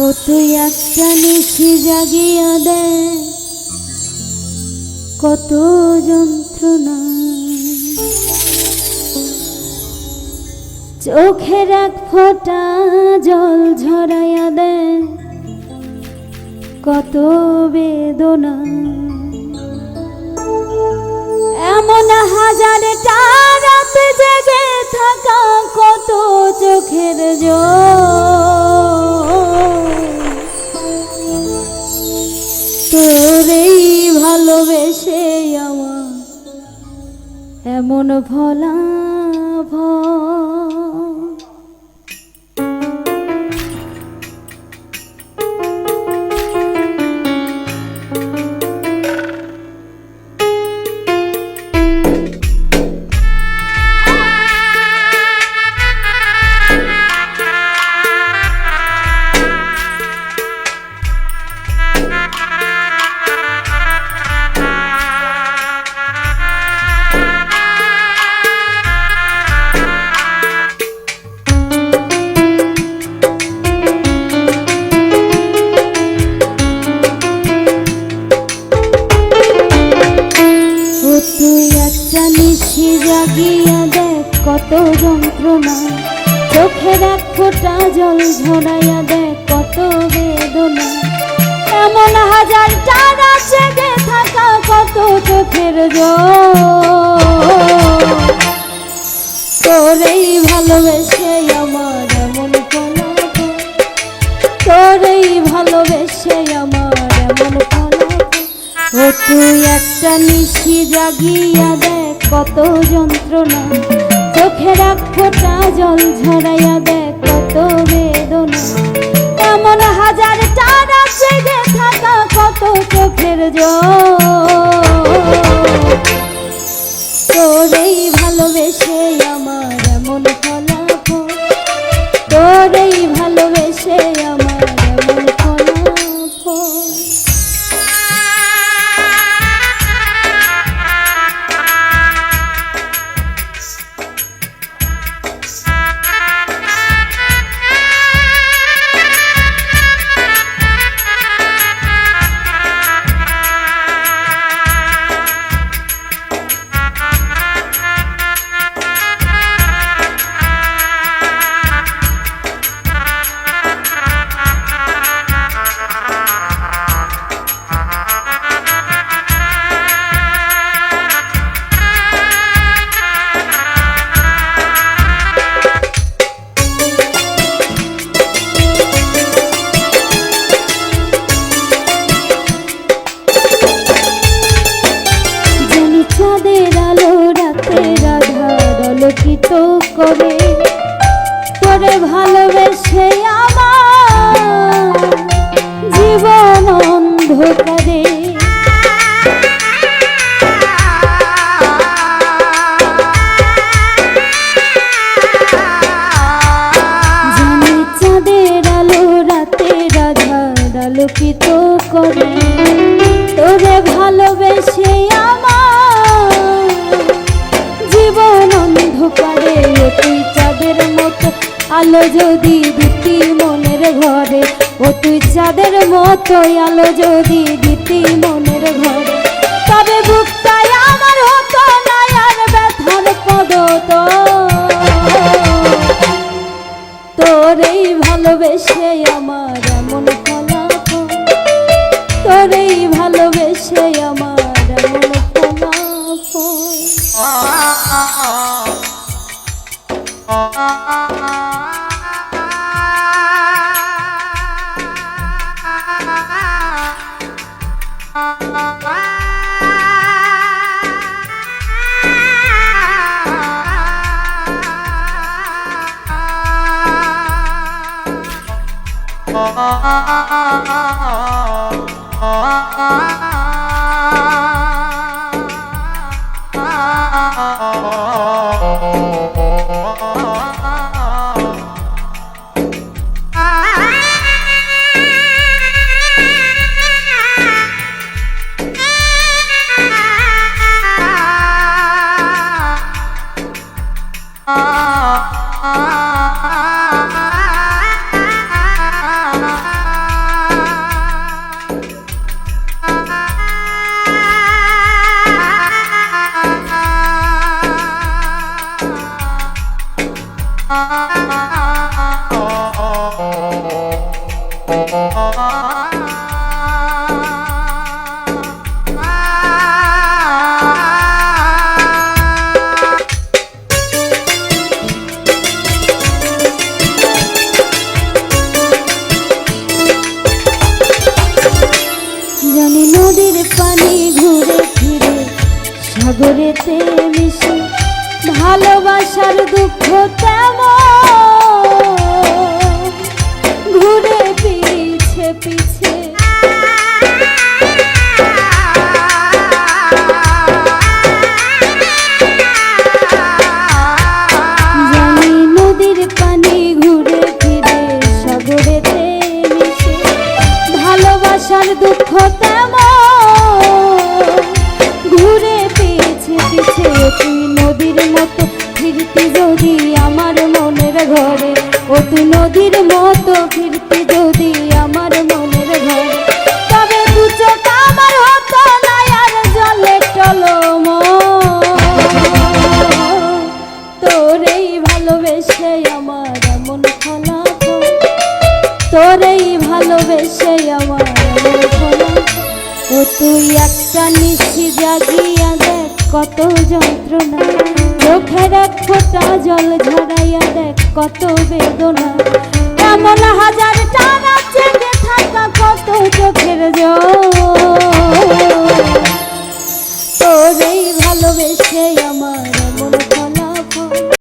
ও তুই একটা নিশি জাগিয়া দে কত যন্ত্রণা, চোখের এক ফোঁটা জল ঝরাইয়া দে কত বেদনা। এমন হাজারটা রাত জেগে থাকা কত চোখের জল, তোরেই ভালোবেসে আমার এমন ফলাফল। জাগিয়া দেখ কত যন্ত্রণা, চোখের এক ফোঁটা জল ঝরাইয়া দেখ কত বেদনা। এমন হাজারটা রাত জেগে থাকা কত চোখের জল, তোরেই ভালোবেসে আমার এমন ফলাফল, তোরেই ভালোবেসে আমার এমন ফলাফল। ও তুই একটা নিশি জাগিয়া দেখ কত যন্ত্রণা, চোখের এক ফোঁটা জল ঝরাইয়া দেখ কত বেদনা। এমন হাজারটা রাত জেগে থাকা কত চোখের জল, তোরেই ভালোবেসে আমার এমন ফলাফল, তোরেই ভালোবেসে আমার এমন ফলাফল। চাঁদের আলো রাতের আধার আলোকিত করে, তোরে ভালোবেসে আমার জীবন অন্ধকারে। জানি চাঁদের আলো রাতের আধার আলোকিত করে, তোরে ভালোবেসে জীবন অন্ধকারে। তুই চাঁদের মতো আলো যদি দিতি মনের ঘরে, ও তুই চাঁদের মতো আলো যদি দিতি মনের ঘরে, তবে বুকটাই আমার হতো না আর ব্যথার পদত। তোরেই ভালোবেসে আমার এমন ফলাফল, তোরেই ভালোবেসে আমার এমন ফলাফল। জানি নদীর পানি ঘুরে ফিরে সাগরেতে মিশে, ভালোবাসার দুঃখ তেমন ঘুরে পিছে পিছে। জানি নদীর পানি ঘুরে ফিরে সাগরেতে মিশে, ভালোবাসার দুঃখ তেমন ঘুরে পিছে পিছে। তুই নদীর মতো ফিরতি যদি আমার মনের ঘরে, ও তুই নদীর মতো ফিরতি যদি আমার মনের ঘরে, তবে দু চোখ আমার হতো না আর জলে টলম। তোরেই ভালোবেসে আমার এমন ফলাফল, তোরেই ভালোবেসে আমার এমন ফলাফল। ও তুই একটা নিশি জাগিয়া দেখ কত যন্ত্রণা, চোখের এক ফোঁটা জল ঝরাইয়া দেখ কত বেদনা। এমন হাজার